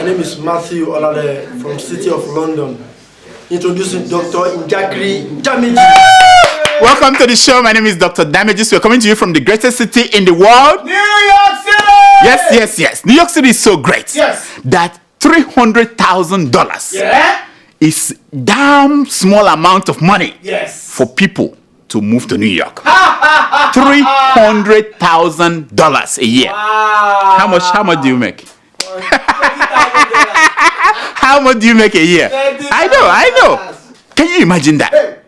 name is Matthew Olade from City of London. Introducing Dr. Injakri Damages. Welcome to the show. My name is Dr. Damages. We're coming to you from the greatest city in the world. New York City! Yes. New York City is so great that $300,000 is damn small amount of money for people to move to New York. $300,000 a year. Wow. How much do you make? How much do you make a year? I know. Can you imagine that?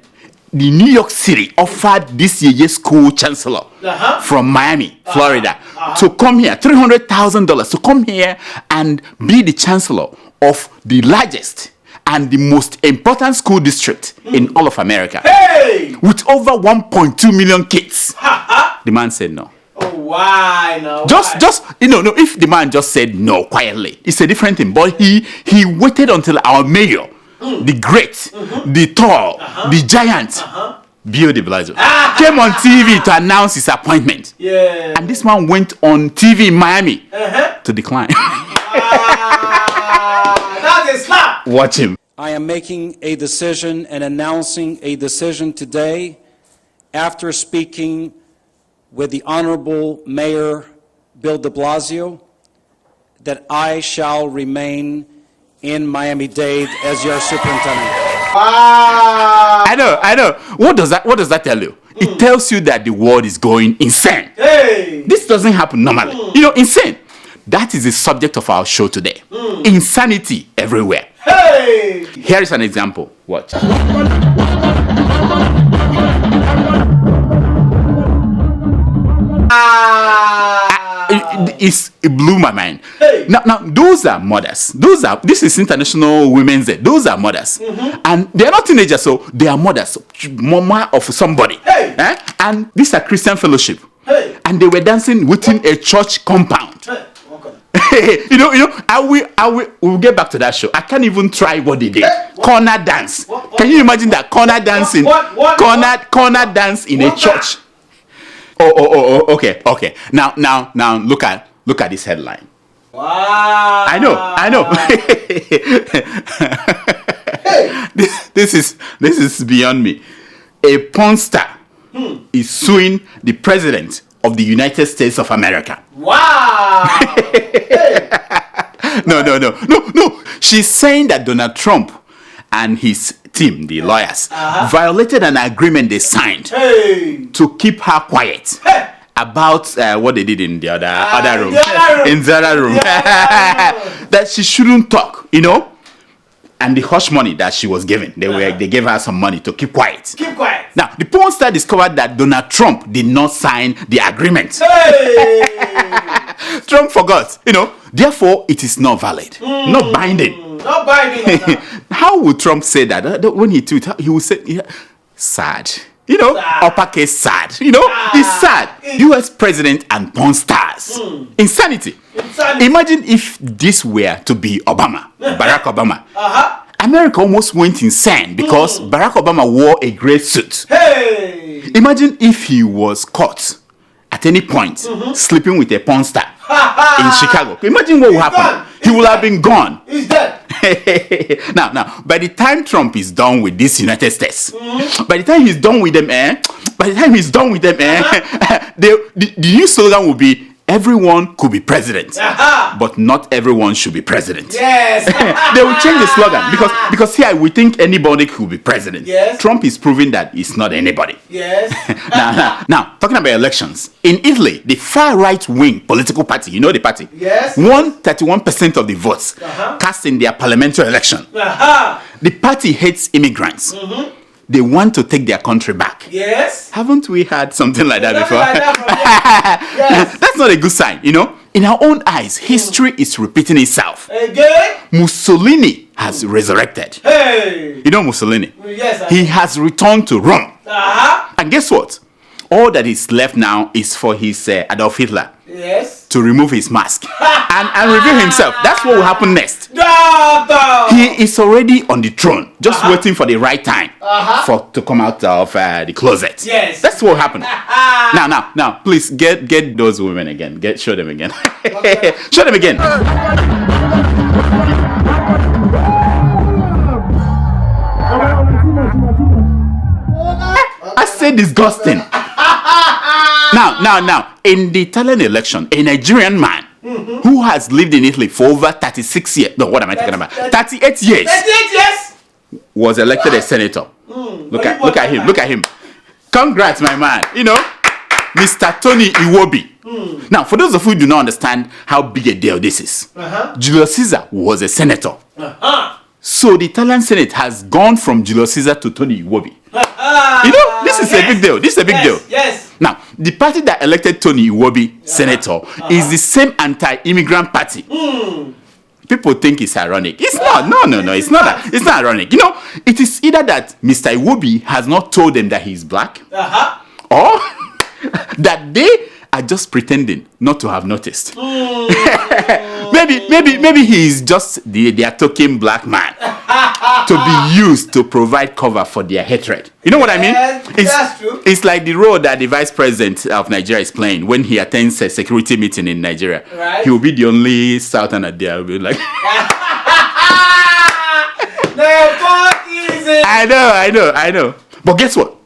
The New York City offered this year's school chancellor from Miami, Florida, to come here, $300,000 to come here and be the chancellor of the largest and the most important school district in all of America, with over 1.2 million kids. The man said no. Oh, why now? Just no. If the man just said no quietly, it's a different thing. But he waited until our mayor, the great, the tall, the giant, Bill de Blasio, came on TV to announce his appointment. And this man went on TV in Miami to decline. That is slap. Watch him. I am making a decision and announcing a decision today after speaking with the Honorable Mayor Bill de Blasio that I shall remain in Miami-Dade as your superintendent. Wow. I know. What does that tell you? It tells you that the world is going insane. This doesn't happen normally. Insane. That is the subject of our show today. Insanity everywhere. Here is an example. Watch. It blew my mind. Now those are mothers. This is International Women's Day. Those are mothers, and they are not teenagers, so they are mothers, mama of somebody. And these are Christian fellowship, and they were dancing within a church compound. We'll get back to that show. I can't even try what they did. Corner dance. Can you imagine that? Corner dancing. Corner dance in a church. Okay. Now look at this headline. Wow. I know. This is beyond me. A porn star is suing the president of the United States of America. Wow. No. She's saying that Donald Trump and his team, the lawyers, violated an agreement they signed to keep her quiet about what they did in the other room. In the other room. That she shouldn't talk, and the hush money that she was given, they gave her some money to keep quiet. Now, the porn star discovered that Donald Trump did not sign the agreement. Trump forgot, therefore it is not valid, not binding. Not binding. How would Trump say that? When he tweeted, he would say, sad. Uppercase sad. He's sad. U.S. president and porn stars. Insanity. Imagine if this were to be Barack Obama. America almost went insane because Barack Obama wore a gray suit. Imagine if he was caught at any point sleeping with a porn star in Chicago. Imagine what would happen. He would have been gone. He's dead. Now, by the time Trump is done with this United States, by the time he's done with them, the new slogan will be, everyone could be president, but not everyone should be president. Yes. They will change the slogan because here we think anybody could be president. Yes. Trump is proving that it's not anybody. Yes. Now, talking about elections, in Italy, the far right wing political party, the party, won 31% of the votes cast in their parliamentary election. The party hates immigrants. They want to take their country back. Yes. Haven't we had something like that before? Like that yes. That's not a good sign, In our own eyes, history is repeating itself. Again? Mussolini has resurrected. Mussolini? Yes. He has returned to Rome. And guess what? All that is left now is for his Adolf Hitler to remove his mask and reveal himself. That's what will happen next. He is already on the throne, just waiting for the right time to come out of the closet. Yes. That's what will happen. Now, please get those women again. Show them again. Show them again. say disgusting. Now, in the Italian election, a Nigerian man who has lived in Italy for over 36 years, no, what am I talking about? 38 years. 38 years? Was elected a senator. Look at him. Congrats, my man. You know, Mr. Tony Iwobi. Now, for those of you who do not understand how big a deal this is, Julius Caesar was a senator. So the Italian Senate has gone from Julius Caesar to Tony Iwobi. You know, this is a big deal. This is a big deal. Yes. Now, the party that elected Tony Iwobi senator is the same anti-immigrant party. People think it's ironic. It's not. No. It's not that. It's not ironic. You know, it is either that Mr. Iwobi has not told them that he's black, or that they are just pretending not to have noticed. maybe he's just their token black man to be used to provide cover for their hatred. You know what I mean? That's true. It's like the role that the vice president of Nigeria is playing when he attends a security meeting in Nigeria. Right. He will be the only southerner there. Will be like, I know. But guess what?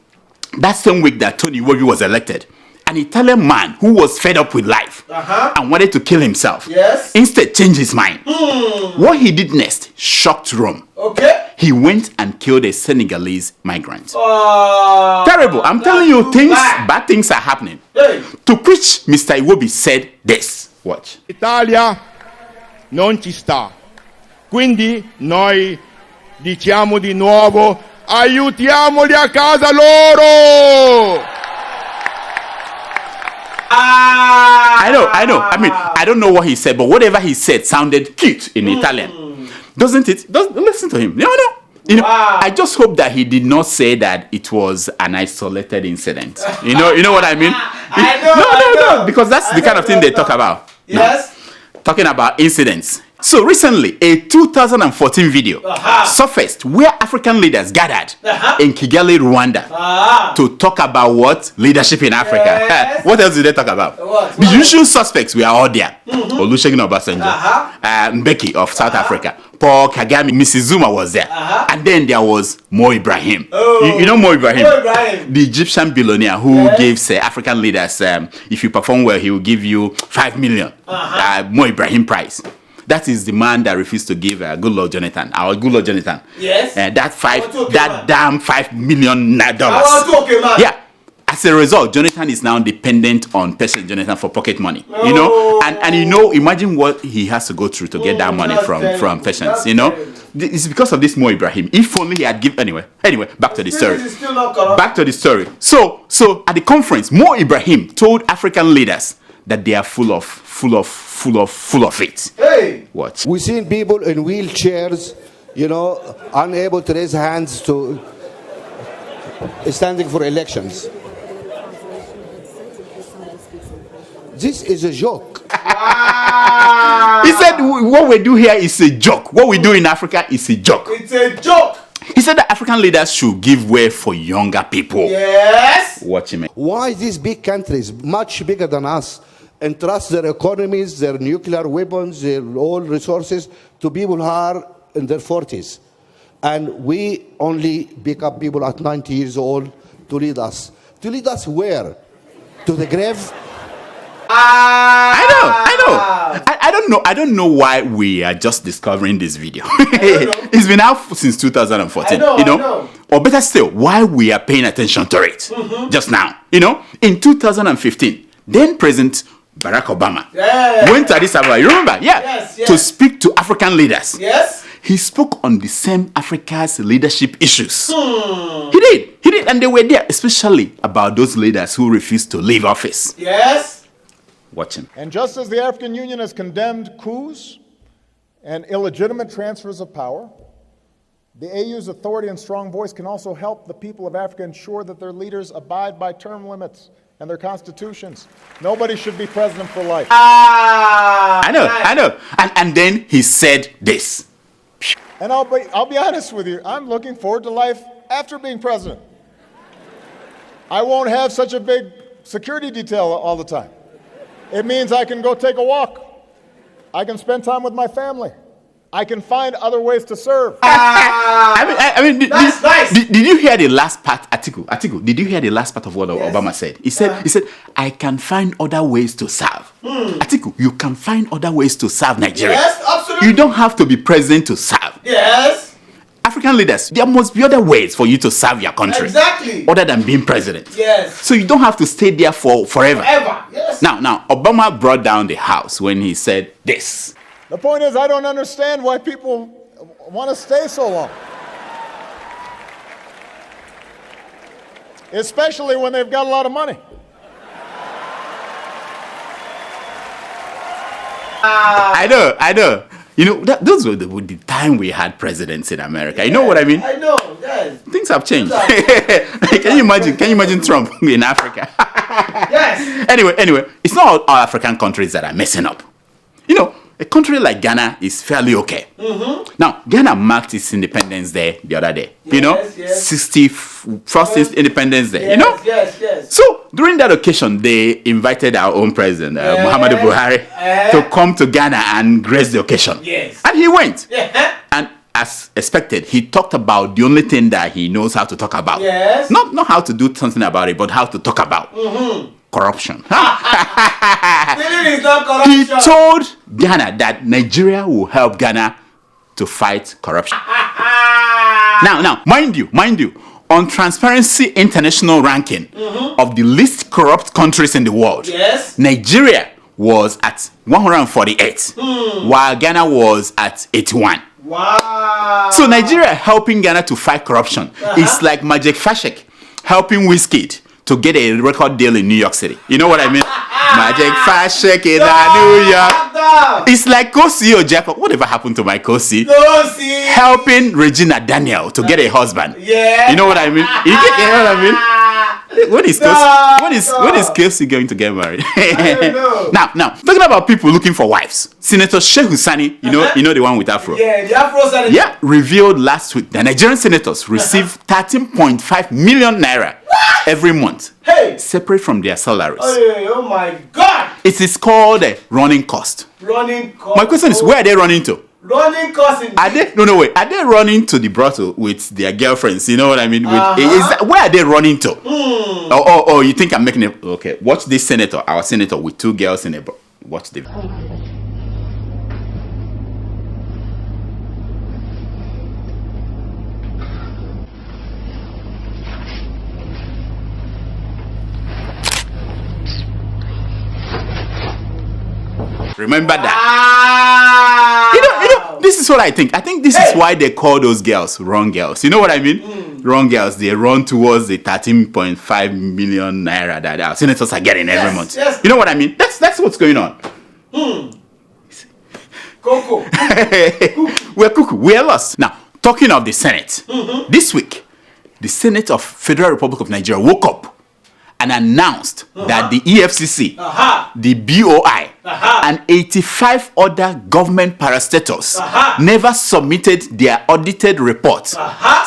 That same week that Tony Iwobi was elected, an Italian man who was fed up with life and wanted to kill himself, instead changed his mind. What he did next shocked Rome. Okay. He went and killed a Senegalese migrant. Terrible. I'm telling you, bad things are happening. Hey. To which Mr. Iwobi said this. Watch. Italia non ci sta. Quindi noi diciamo di nuovo, aiutiamoli a casa loro! I know. I mean, I don't know what he said, but whatever he said sounded cute in Italian. Doesn't it? Listen to him. No. You know, I just hope that he did not say that it was an isolated incident. You know what I mean? No, because that's the kind of thing they talk about. Yes. No, talking about incidents. So recently, a 2014 video surfaced where African leaders gathered in Kigali, Rwanda, to talk about what? Leadership in Africa. Yes. What else did they talk about? The usual suspects were all there. Olusegun Obasanjo, Mbeki of South Africa, Paul Kagame, Mrs. Zuma was there. And then there was Mo Ibrahim. You know Mo Ibrahim? The Egyptian billionaire who gives African leaders, if you perform well, he will give you 5 million. Mo Ibrahim prize. That is the man that refused to give Goodluck Jonathan. Our Goodluck Jonathan. Yes. That damn $5 million. Yeah. As a result, Jonathan is now dependent on President Jonathan for pocket money. You know, and you know, imagine what he has to go through to get that money from patients. You know, it's because of this Mo Ibrahim. If only he had given anyway. Back to the story. Back to the story. So at the conference, Mo Ibrahim told African leaders that they are full of it. Hey! Watch. We've seen people in wheelchairs, you know, unable to raise hands to standing for elections. This is a joke. He said what we do here is a joke. What we do in Africa is a joke. It's a joke. He said that African leaders should give way for younger people. Yes. Watch him. Why these big countries, much bigger than us, entrust their economies, their nuclear weapons, their oil resources to people who are in their 40s. And we only pick up people at 90 years old to lead us. To lead us where? To the grave? I know. I don't know why we are just discovering this video. It's been out since 2014. I know. Or better still, why we are paying attention to it just now. You know, in 2015, then President Barack Obama went to Addis Ababa. You remember? Yes. To speak to African leaders. Yes. He spoke on the same Africa's leadership issues. He did, and they were there, especially about those leaders who refused to leave office. Yes. Watch him. And just as the African Union has condemned coups and illegitimate transfers of power, the AU's authority and strong voice can also help the people of Africa ensure that their leaders abide by term limits and their constitutions. Nobody should be president for life. I know. And then he said this. And I'll be honest with you, I'm looking forward to life after being president. I won't have such a big security detail all the time. It means I can go take a walk. I can spend time with my family. I can find other ways to serve. I mean, That's nice. Did you hear the last part, Atiku? Did you hear the last part of what Obama said? He said, I can find other ways to serve. Atiku, you can find other ways to serve Nigeria. Yes, absolutely. You don't have to be president to serve. Yes. African leaders, there must be other ways for you to serve your country. Exactly. Other than being president. Yes. So you don't have to stay there forever. Forever. Yes. Now, Obama brought down the house when he said this. The point is, I don't understand why people want to stay so long. Especially when they've got a lot of money. I know. You know, those were the time we had presidents in America. You know what I mean? I know. Yes. Things have changed. Can you imagine Trump in Africa? Yes. Anyway, it's not all African countries that are messing up. You know, a country like Ghana is fairly okay. Now, Ghana marked its Independence Day the other day. You know, 61st Independence Day. You know? Yes. So, during that occasion, they invited our own president, Muhammadu Buhari, to come to Ghana and grace the occasion. Yes. And he went. Yeah. And as expected, he talked about the only thing that he knows how to talk about. Yes. Not how to do something about it, but how to talk about. Corruption. Stealing is not corruption. He told Ghana that Nigeria will help Ghana to fight corruption. Now, mind you, on Transparency International ranking of the least corrupt countries in the world, Yes. Nigeria was at 148, while Ghana was at 81. Wow. So Nigeria helping Ghana to fight corruption is like Magic Fashek helping Wizkid to get a record deal in New York City. You know what I mean? Magic Fashek in New York. It's like Kosi or Jacob. Whatever happened to my Kosi? Helping Regina Daniel to get a husband. Yeah. You know what I mean? You know what I mean? When is Kosi going to get married? I don't know. Now, talking about people looking for wives. Senator Shehu Sani, you know the one with Afro. Yeah, the Afro Senator. Yeah, revealed last week that Nigerian senators receive 13.5 million naira every month, separate from their salaries. Oh my God! It is called a running cost. Running cost. My question is, where are they running to? Running cost. Are they Are they running to the brothel with their girlfriends? You know what I mean? Where are they running to? Oh, you think I'm making it? Okay, watch this senator, our senator with two girls in a. Watch the. Remember that. You know, this is what I think. I think this is why they call those girls wrong girls. You know what I mean? Wrong girls. They run towards the 13.5 million naira that our senators are getting every month. Yes. You know what I mean? That's what's going on. Coco. We're cuckoo. We're lost. Now, talking of the Senate, this week, the Senate of Federal Republic of Nigeria woke up and announced that the EFCC, the BOI, and 85 other government parastatals never submitted their audited reports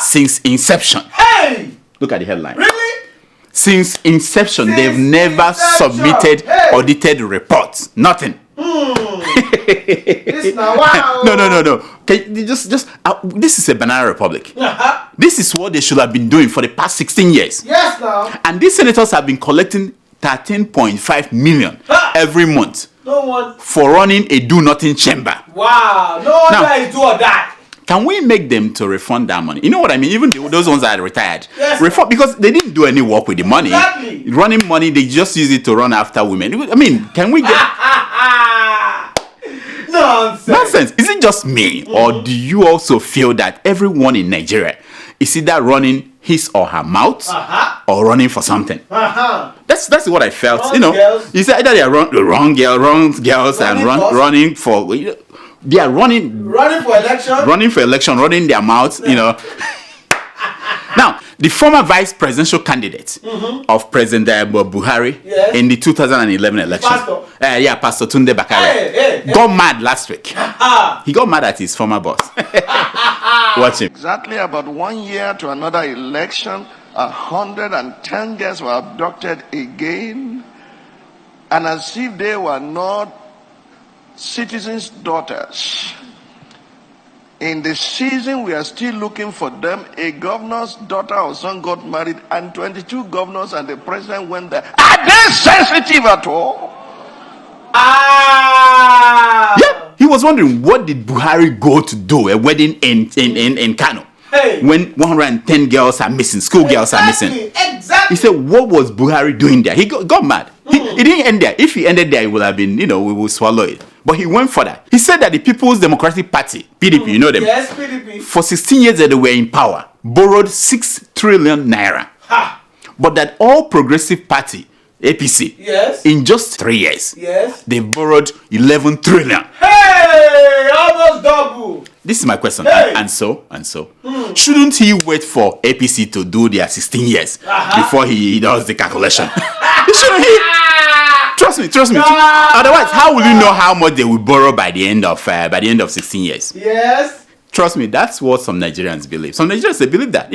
since inception. Hey! Look at the headline. Really? Since inception, they've never submitted audited reports. Nothing. This now, wow. No. Can you just this is a banana republic. This is what they should have been doing for the past 16 years. Yes, now. And these senators have been collecting 13.5 million every month for running a do-nothing chamber. Wow. No one guys do all that. Can we make them to refund that money? You know what I mean? Even those ones that are retired. Yes, refund, because they didn't do any work with the money. Exactly. Running money, they just use it to run after women. I mean, can we get... Nonsense. Is it just me? Or do you also feel that everyone in Nigeria is either running his or her mouth or running for something? That's what I felt. Wrong girls. You said either they are wrong girls and running for... They are running for election, running their mouths, you know. Now, the former vice presidential candidate of President Buhari in the 2011 election, Pastor Tunde Bakare, got mad last week. He got mad at his former boss. Watch him. Exactly about 1 year to another election, 110 girls were abducted again, and as if they were not citizens' daughters. In the season, we are still looking for them. A governor's daughter or son got married, and 22 governors and the president went there. Are they sensitive at all? Yeah, he was wondering, what did Buhari go to do? A wedding in Kano. Hey. When 110 girls are missing, school girls are missing. Exactly. He said, what was Buhari doing there? He got mad. He didn't end there. If he ended there, it would have been, we will swallow it. But he went further. He said that the People's Democratic Party, PDP, you know them. Yes, PDP. For 16 years that they were in power, borrowed 6 trillion naira. Ha. But that All Progressive Party, APC, Yes. in just 3 years, Yes. they borrowed 11 trillion. Hey, almost double. This is my question. Hey. And so. Shouldn't he wait for APC to do their 16 years before he does the calculation? Shouldn't he? Trust me. Otherwise, how will you know how much they will borrow by the end of 16 years? Yes. Trust me, that's what some Nigerians believe. Some Nigerians, they believe that.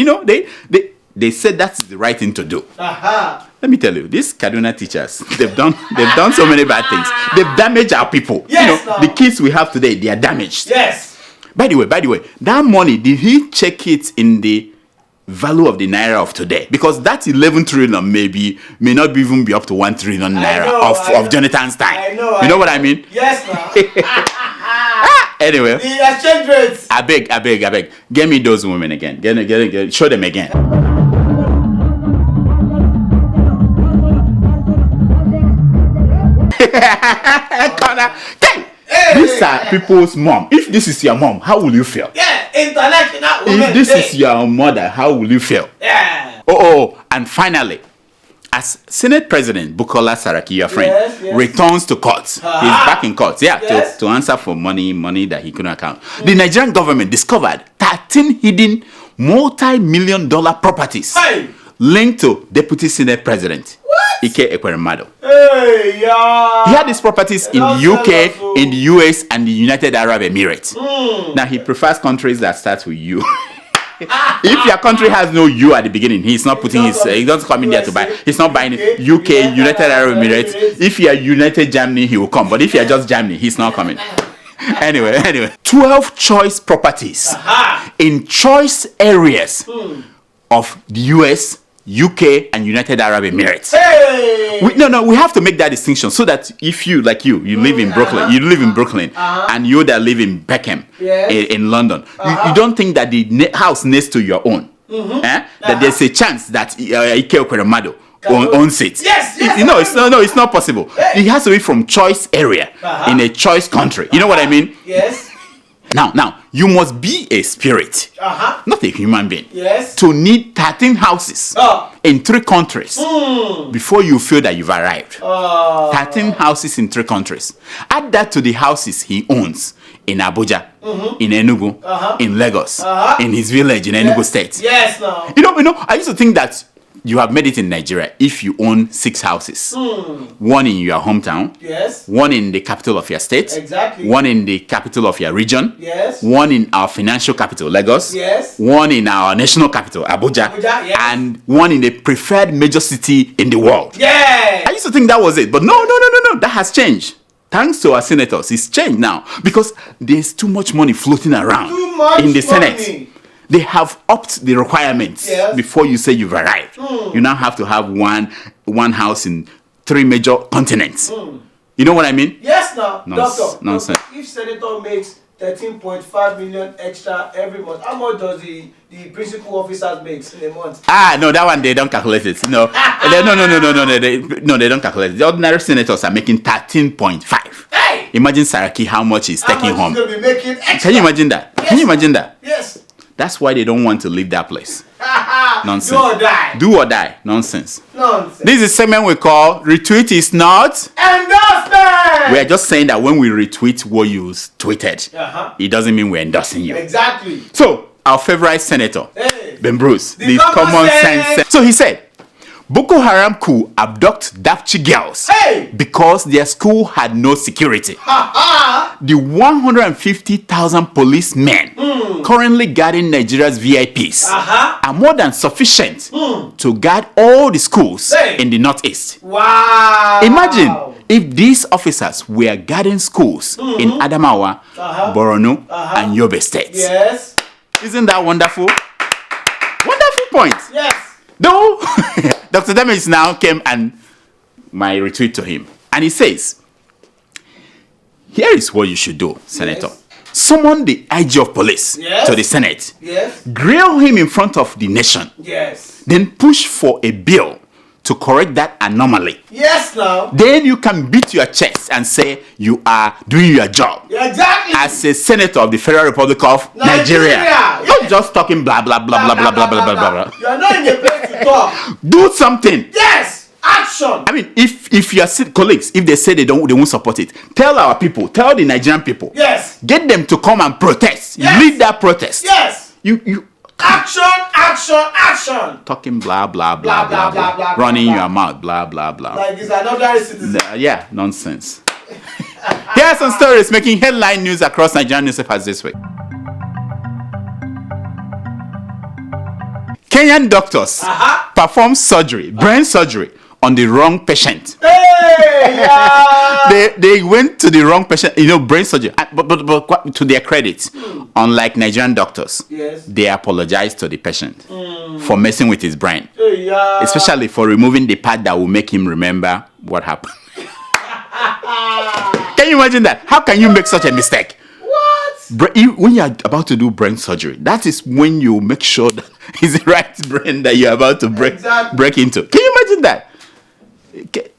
They said that's the right thing to do. Let me tell you, these Kaduna teachers, they've done so many bad things. They've damaged our people. Yes, The kids we have today, they are damaged. Yes. By the way, that money, did he check it in the value of the naira of today? Because that 11 trillion may not even be up to 1 trillion naira of Jonathan's time. I know. You know what I mean? Yes, now. Anyway. The exchange rates. I beg. Get me those women again. Get, show them again. These are people's mom. If this is your mom, how will you feel? Yeah, international women. If this is your mother, how will you feel? Yeah. And finally, as Senate President Bukola Saraki, your friend, Yes. returns to court, he's back in court, Yes. to answer for money that he couldn't account. The Nigerian government discovered 13 hidden multi-million-dollar properties linked to Deputy Senate President Ike Ekweremadu. Hey, yeah. He had these properties in the UK, in the US, and the United Arab Emirates. Now, he prefers countries that start with U. If your country has no U at the beginning, he's not putting he doesn't come in there to buy. He's not buying UK, United Arab Emirates. If you are United Germany, he will come. But if you are just Germany, he's not coming. Anyway, 12 choice properties in choice areas of the US, UK, and United Arab Emirates. Hey! We have to make that distinction so that if you live in Brooklyn, and you that live in Beckham, in London, you don't think that the house next to your own, that there's a chance that Ike Ekweremadu owns it. Yes. It's not possible. It has to be from choice area in a choice country. You know what I mean? Yes. Now, you must be a spirit, not a human being, Yes. to need 13 houses in 3 countries before you feel that you've arrived. 13 houses in 3 countries. Add that to the houses he owns in Abuja, in Enugu, in Lagos, in his village in Enugu State. Yes, now. I used to think that you have made it in Nigeria if you own 6 houses. 1 in your hometown. Yes. 1 in the capital of your state. Exactly. 1 in the capital of your region. Yes. 1 in our financial capital, Lagos. Yes. 1 in our national capital, Abuja. Yes. And 1 in the preferred major city in the world. Yeah. I used to think that was it. But no. That has changed. Thanks to our senators, it's changed now. Because there's too much money floating around in the Senate. They have upped the requirements before you say you've arrived. You now have to have one house in 3 major continents. You know what I mean? Yes, now. Doctor, Nonsense. If senator makes 13.5 million extra every month, how much does the principal officers make in a month? No, that one they don't calculate it. No, they don't calculate it. The ordinary senators are making 13.5. Hey! Imagine Saraki how much he's taking home. Going to be making extra? Can you imagine that? Yes, Can you imagine that? Yes. That's why they don't want to leave that place. Nonsense. Do or die. Do or die. Nonsense. Nonsense. This is a segment we call Retweet is Not Endorsement. We are just saying that when we retweet what you tweeted, it doesn't mean we're endorsing you. Exactly. So, our favorite senator, Ben Bruce, the common sense. So he said, Boko Haram coup abduct Dapchi girls because their school had no security. The 150,000 policemen currently guarding Nigeria's VIPs are more than sufficient to guard all the schools in the Northeast. Wow. Imagine if these officers were guarding schools in Adamawa, Borno, and Yobe states. Yes. Isn't that wonderful? Wonderful point. Yes. Though Dr. Demis now came and my retweet to him, and he says, here is what you should do, Senator. Yes. Summon the IG of police Yes. to the Senate. Yes. Grill him in front of the nation. Yes. Then push for a bill to correct that anomaly. Yes, now. Then you can beat your chest and say you are doing your job Exactly. as a senator of the Federal Republic of Nigeria. Nigeria. Not just talking blah blah blah blah blah blah blah blah blah. You are not in a place to talk. Do something. Yes. Action. I mean, if your colleagues, if they say they won't support it, tell our people, tell the Nigerian people. Yes. Get them to come and protest. Yes. Lead that protest. Yes. You Action, action, action. talking blah blah blah blah blah, running your mouth blah blah blah. Like it's another citizen. Yeah, nonsense. Here are some stories making headline news across Nigerian newspapers this week. Kenyan doctors perform surgery, brain surgery, on the wrong patient. Hey, yeah. They went to the wrong patient, brain surgery. But to their credit, unlike Nigerian doctors, Yes. they apologized to the patient for messing with his brain, Hey, yeah. especially for removing the part that will make him remember what happened. Can you imagine that? How can you make such a mistake? What? When you're about to do brain surgery, that is when you make sure that it's the right brain that you're about to break into. Can you imagine that?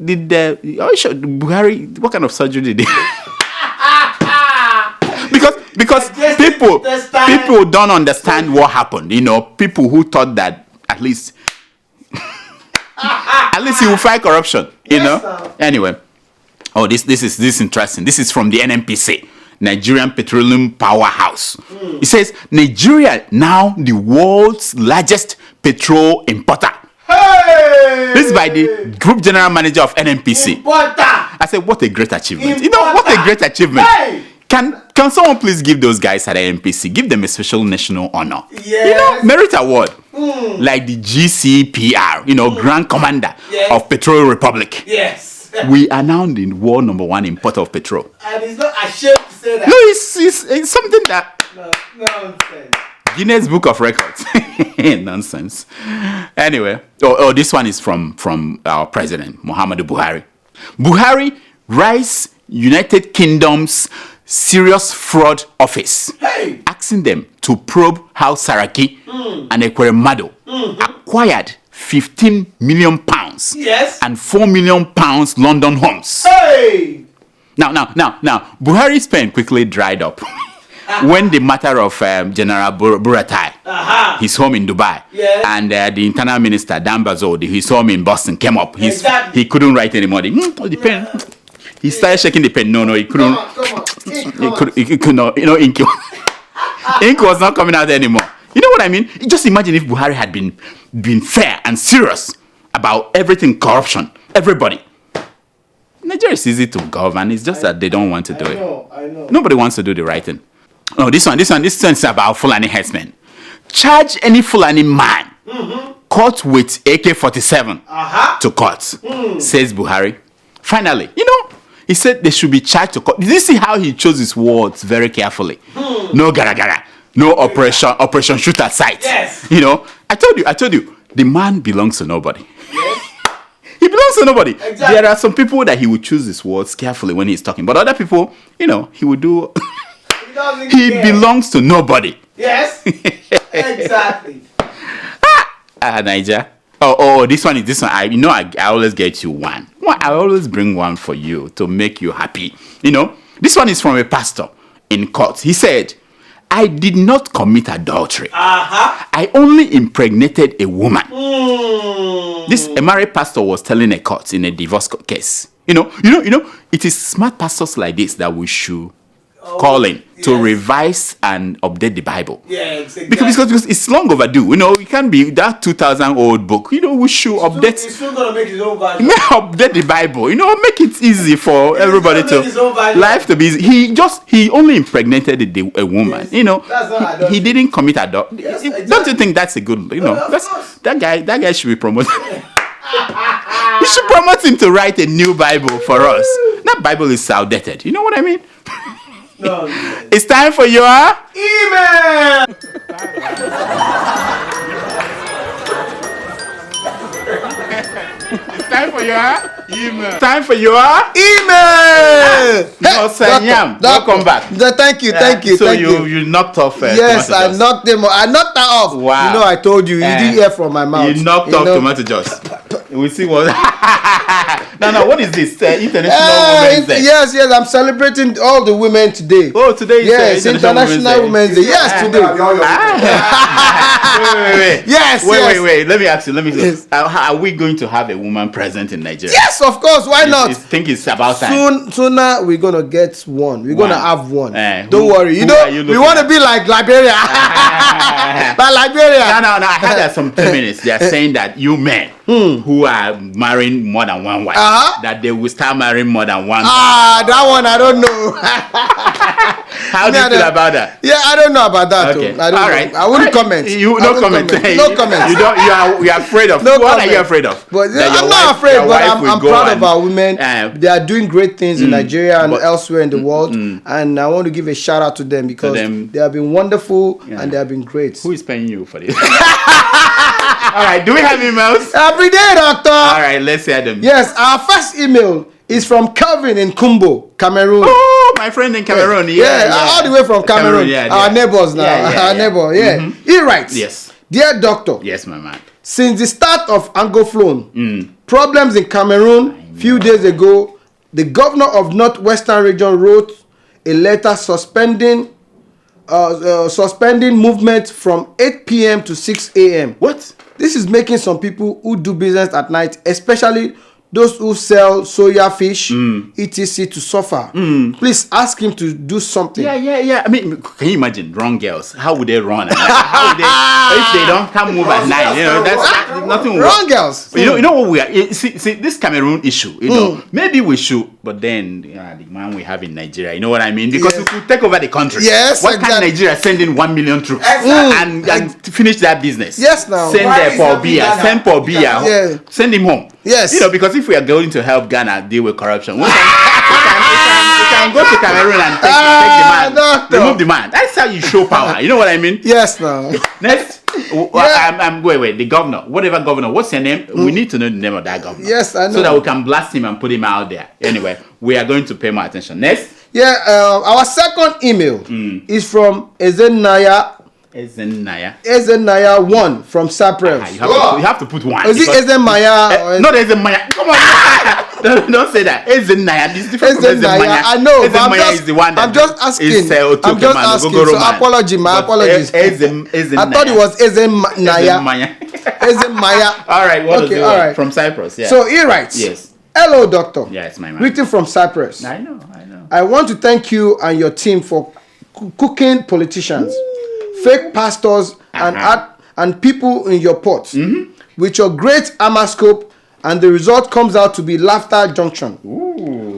Did Buhari, what kind of surgery did he? because people don't understand what happened. People who thought that at least he will fight corruption. Anyway, this is interesting. This is from the NNPC, Nigerian Petroleum Powerhouse. It says Nigeria now the world's largest petrol importer. Hey! This is by the group general manager of NNPC. Importer. I said, what a great achievement. Importer. What a great achievement. Hey! Can someone please give those guys at NNPC, give them a special national honor? Yes. Merit award. Like the GCPR, Grand Commander of Petroleum Republic. Yes. We are now the world #1 importer of petrol. And he's not ashamed to say that. No, it's something that... No, nonsense. Guinness Book of Records. Nonsense. Anyway, this one is from our President Muhammadu Buhari. Buhari rise United Kingdom's Serious Fraud Office, asking them to probe how Saraki and Ekweremadu acquired 15 million pounds and 4 million pounds London homes. Hey! Now, Buhari's pen quickly dried up. When the matter of General Buratai, his home in Dubai, and the internal minister, Dambazo, his home in Boston, came up. He couldn't write anymore. The pen. He started shaking the pen. No, he couldn't. Come on. He could not. Ink. Ink was not coming out anymore. You know what I mean? Just imagine if Buhari had been fair and serious about everything, corruption, everybody. Nigeria is easy to govern. It's just that they don't want to do it. I know. Nobody wants to do the right thing. Oh, this one is about Fulani headsmen. Charge any Fulani man caught with AK-47 to court, says Buhari. Finally, he said they should be charged to court. Did you see how he chose his words very carefully? No gara, no operation shoot at sight. Yes. I told you, the man belongs to nobody. Yes. He belongs to nobody. Exactly. There are some people that he would choose his words carefully when he's talking, but other people, he would do. He belongs to nobody. Yes. Exactly. Niger. This one. I always get you one. I always bring one for you to make you happy. This one is from a pastor in court. He said, I did not commit adultery. I only impregnated a woman. A married pastor was telling a court in a divorce case. It is smart pastors like this that we should calling to revise and update the Bible. Yeah, exactly. Because it's long overdue. You know, it can't be that 2,000-old book. You know, we should update. He's still gonna make his own version. Update the Bible. You know, make it easy for everybody gonna make his own to version. life to be easy. He only impregnated a woman. Yes. You know, That's not adultery. he didn't commit adultery. Yes, Don't exactly. you think that's a good? You know, Of that's course. that guy should be promoted. We should promote him to write a new Bible for us. That Bible is outdated. You know what I mean? No. It's time for your Email. time for your email. Time for your Email. No, Sanyam. Welcome back. Thank you, thank you, So thank you. you knocked off. Yes, tomato I juice. knocked them. I knocked that off. Wow. You know, I told you. You didn't hear from my mouth. You knocked off tomato juice. We see what. No. What is this? International Women's Day. Yes, I'm celebrating all the women today. Oh, today is Yes, International Women's Day. Yes, today. Wait. Yes, Wait. Let me ask you. Yes. Are we going to have a woman present in Nigeria? Yes, of course. Why not? I think it's about time. Sooner we're gonna get one. We're gonna have one. Don't Who- worry. who are you We looking want to at? be like Liberia. Like Liberia. No. I heard that some feminists they are saying that you men who are marrying more than one wife, that they will start marrying more than one. That one I don't know. How do you feel about that? Yeah, I don't know about that. Okay. Too. I don't All know. right. I wouldn't comment. You I no wouldn't comment. No comment. You are afraid of. No What comment. are you afraid of? But That your I'm wife- not afraid, your but wife I'm will go proud and- of our women. They are doing great things in Nigeria and but- elsewhere in the world. And I want to give a shout out to them because them. they have been wonderful and they have been great. Who is paying you for this? All right. Do we have emails? Every day, doctor. All right. Let's hear them. Yes, our first email is from Calvin in Kumbo, Cameroon. Oh, my friend in Cameroon. Yeah. All the way from Cameroon. Our neighbors now. Our neighbor. Yeah. He writes. Yes. Dear doctor. Yes, my man. Since the start of Anglophone, problems in Cameroon, few days ago, the governor of Northwestern Region wrote a letter suspending movement from 8 p.m. to 6 a.m. What? This is making some people who do business at night, especially those who sell soya fish, etc., to suffer. Please ask him to do something. Yeah. I mean, can you imagine wrong girls? How would they run? At night? How would they, if they can't move at night? You know, that's nothing. Wrong girls. You know what we are. See this Cameroon issue. You know, maybe we should, but then the man we have in Nigeria. You know what I mean? Because if we take over the country, why can't Nigeria send in 1 million troops and finish that business? Yes, now. Send there for Biya. Send for Biya. Yeah. Send him home. Yes. You know, because if we are going to help Ghana deal with corruption, we can go to Cameroon and take the man, doctor. remove the man. That's how you show power. You know what I mean? Yes, now. Next, wait. The governor, whatever governor, what's your name? We need to know the name of that governor. Yes, I know. So that we can blast him and put him out there. Anyway, we are going to pay more attention. Next. Yeah, our second email is from Ezenaya Ezenaya. 1 from Cyprus. You have to put one. Is it Ezenaya? Not Ezenaya. Come on. Don't say that. Ezenaya. This is different from Ezenaya. Ezenaya. I know, but Ezenaya is the one that I'm just asking. is, I'm just asking. So apology, my apologies. Ezenaya. I thought it was Ezenaya. Ezenaya. All right. What Okay, is it? all right. From Cyprus. Yeah. So he writes. Yes. Hello, doctor. Yes, my man. Written from Cyprus. I know. I want to thank you and your team for cooking politicians, fake pastors, and people in your pot with your great amascope, and the result comes out to be Laughter Junction.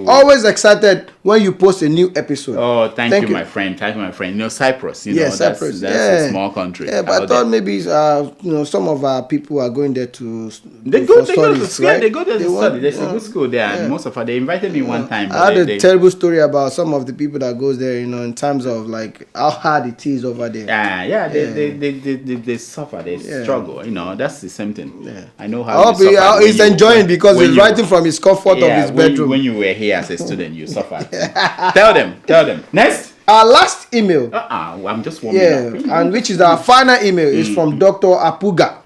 Always excited when you post a new episode. Oh, thank you, my friend. Thank you, my friend. You know, Cyprus. Cyprus. That's a small country. Yeah, but I thought maybe some of our people are going there to They go to studies, school. right? They go there to study. There's a good school there. Yeah. And most of them, they invited me one time. I had a terrible story about some of the people that goes there, in terms of like how hard it is over there. They suffer. They struggle. That's the same thing. Yeah. I know how. I hope he's enjoying because he's writing from his comfort of his bedroom. When you were here as a student, you suffered. Tell them. Next. Our last email. I'm just warming up. And which is our final email is from Dr. Apuga.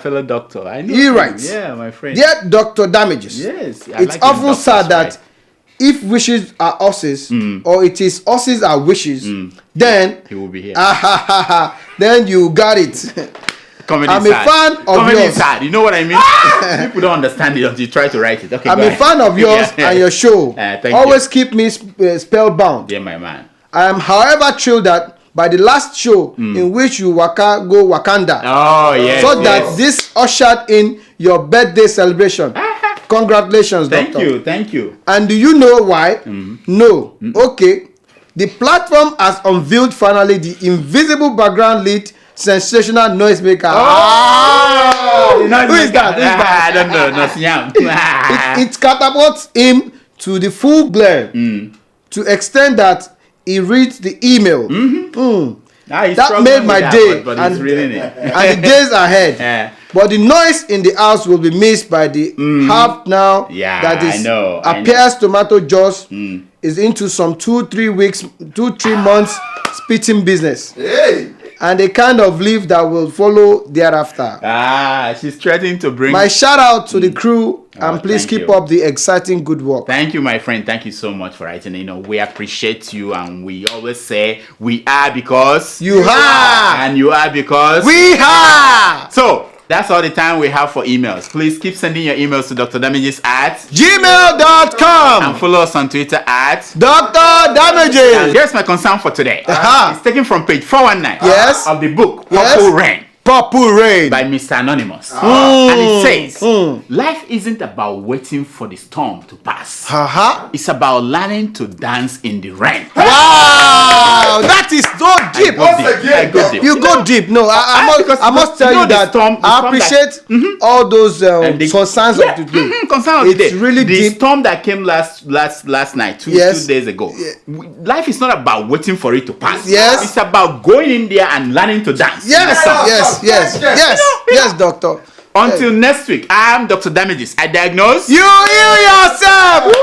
Fellow doctor. I know. He writes. Yeah, my friend. Dear Dr. Damages. Yes. It's often said that if wishes are horses, or it is horses are wishes, then he will be here. Then you got it. Comedy I'm sad. a fan of Comedy yours. sad. You know what I mean? People don't understand it until you try to write it. Okay, I'm go a ahead. fan of yours Yeah. and your show. Thank Always you. keep me spellbound. Yeah, my man. I am, however, thrilled that by the last show in which you go Wakanda, Oh, yes. so that yes. this ushered in your birthday celebration. Congratulations, Thank Doctor. you. Thank you. And do you know why? No. Okay. The platform has unveiled finally the invisible background lead sensational noisemaker. Oh! Who is that? Who is that? I don't know. No, Siam. It catapults him to the full glare to extend that he reads the email. That made my day, But and, it's reading it. and the days ahead. Yeah. But the noise in the house will be missed by the half now Yeah, that is I know. appears tomato juice is into some 2-3 months spitting business. And the kind of leaf that will follow thereafter. She's threatening to bring. My shout out to the crew, and please thank keep you. up the exciting good work. Thank you, my friend. Thank you so much for writing. You know, we appreciate you, and we always say we are because You are. and you are because We are So that's all the time we have for emails. Please keep sending your emails to Dr. Damages at and gmail.com. follow us on Twitter at. Dr. And Damages. here's my concern for today. Aha. It's taken from page 419 Yes. of the book Yes. Purple Rain Purple Rain. by Mr. Anonymous. And it says, life isn't about waiting for the storm to pass. It's about learning to dance in the rain. Wow, that is so deep. I go deep. You go deep. No, because I must tell you know you the that storm- the I storm appreciate all those And the- concerns of today. Concern of the It's day. really the deep. storm that came last night, two Yes. days ago. Life is not about waiting for it to pass. Yes. It's about going in there and learning to dance. Yes, yes, doctor. Until next week, I'm Dr. Damages. I diagnose. You heal yourself.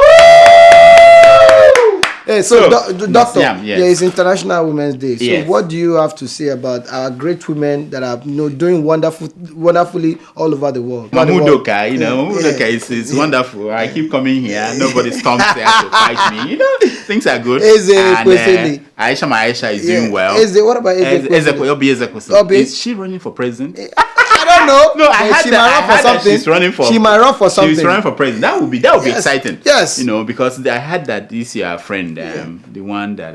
Hey, so, doctor, Siam, yes. there is International Women's Day. So, Yes. what do you have to say about our great women that are doing wonderfully all over the world? Mamudoka, you know, Yeah. Mamudoka is wonderful. I keep coming here. Nobody storms there to fight me. You know, things are good. Eze And Kwesili. Aisha is doing well. What about Eze? Obi Ezekwesili. Obi. Is she running for president? I don't know. No, I but had she that. might I run for had that something. she's running for. She might run for something. She's running for president. That would be Yes. exciting. Yes. You know, because I had that this year friend, the one that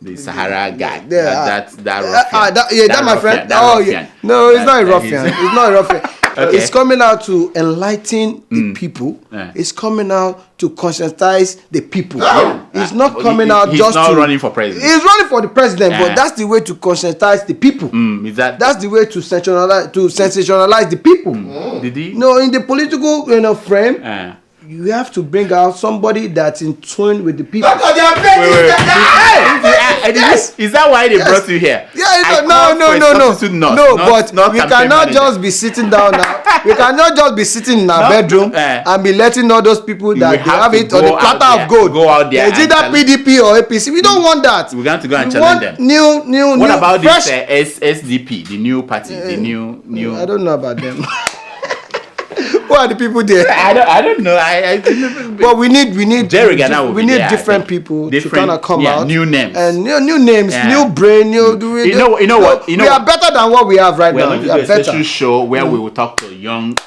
the Sahara guy. Yeah. That ruffian. That my friend. That Oh, ruffian. yeah. No, it's not a That ruffian. is- It's not a ruffian. Okay. It's coming out to enlighten the people. Yeah. It's coming out to conscientize the people. It's not But coming he- out he's just not to running for president. He's running for the president, Yeah. but that's the way to conscientize the people. Is that That's the way to sensationalize the people. did he? No, in the political frame, Uh, you have to bring out somebody that's in tune with the people. Yes. Is that why they brought you here? Yeah, I no, called for a no. substitute nurse, No, not- but not we campaign cannot manager. just be sitting down now. We cannot just be sitting in our No, bedroom and be letting all those people that they have have to it on the go platter out of there- gold. go out there It's and either tell- PDP or APC. We don't want that. We're going to go and We challenge want them. new, What about fresh. this SDP, the new party, the new? I don't know about them. Who are the people there? I don't know. But we need Jerry Ghana will we be need there, I different think. people to Different- kind of come yeah, out. new names. And new names, Yeah. new brain, new. You know what? We are better than what we have right We're now. going to We do are a special better. show where we will talk to young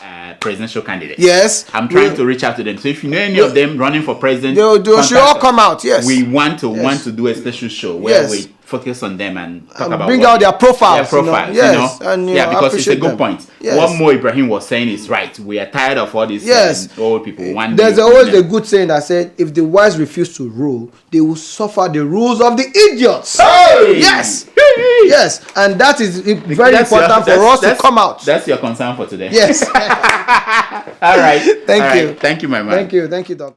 presidential candidates. Yes. I'm trying to reach out to them. So if you know any of them running for president, They should all contact us. come out. Yes. We want to Yes. do a special show where Yes. we focus on them and talk And about bring what out their profiles, Their profiles, yes, and, yeah, I because it's a appreciate good them. point. Yes. What Mo Ibrahim was saying is right. We are tired of all these Yes. old people. There's always a good saying that said, if the wise refuse to rule, they will suffer the rules of the idiots. Hey! Yes. Hey! Yes. And that is very That's your- important for us to that's- come out. That's your concern for today. Yes. All right. Thank All right. you. Thank you, my man. Thank you, Doc.